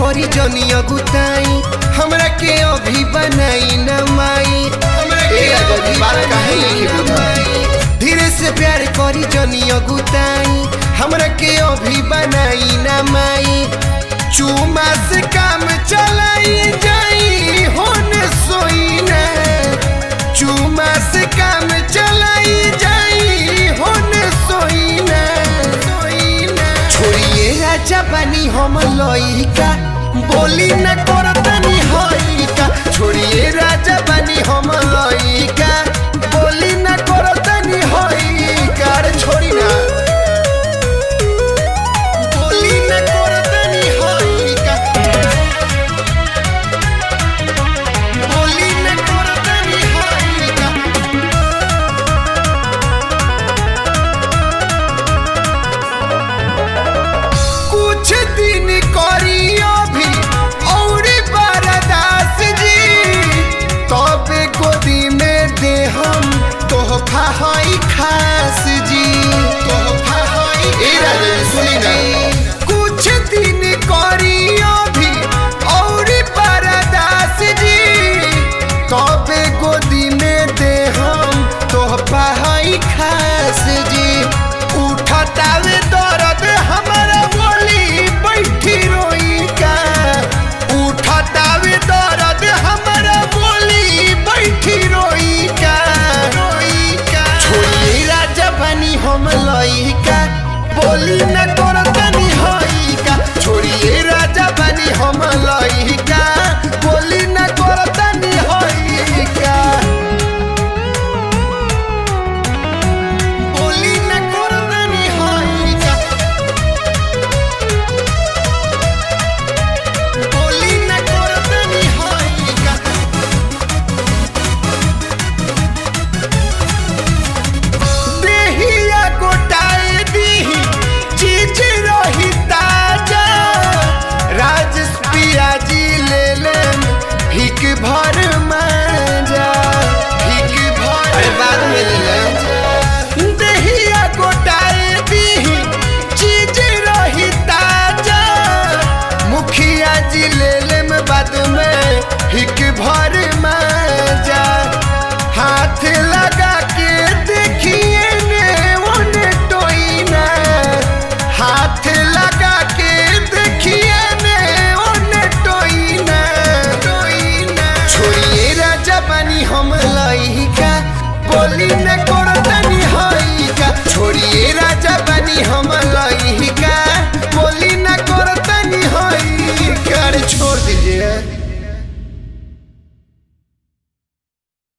करी जनिया गुताई हमरा के अभी बनाई न माई हमरा के अभी बनाई न माई धीरे से प्यार करी जनिया गुताई हमरा के अभी बनाई न माई चुमा से काम चलाई जाई होने सोई ना चुमा से काम चलाई जाई होने सोई ना छोड़िए राजा बनी हम लइका बोली न करतनी होइका छोड़िए राजा बनी हम लइका बोली न करतनी होइका अरे छोड़ी ना बोली न करतनी होइका बोली न करतनी होइका कुछ दिन करियो भी और बरदास जी तब गोदी में दे हम तोहफा हई खास जी तोहफा हई ए राजा सुनी ना कुछ दिन करियो भी और बरदास जी तब गोदी में दे हम तोहफा हई खास जी उठतावे दर्द हमारा बोली बैठी रोई का उठतावे दर्द हमारा बोली बैठी रोई का छोड़ी राजा बनी हम लइका बोली न करतनी होइका छोड़िए राजा बनी हम लइका बोली न करतनी होइका बोली न करतनी होइका बोली न करतनी होइका देहिया गोटाए दीही चीज रही ताजा राजेश पियाजी ले लेन भीख भर मांजा भीख भर अरे बाद में ले ले देहिया गोटाए दीही चीज रही ताजा मुखिया जी ले लेम बाद में भीख भर मांजा हाथ लगा के देखिए ने ओने टोइना हाथ लगा के देखिए ने ओने टोइना छोड़िए राजा बनी हम लइका बोली न करतनी होइका छोड़िए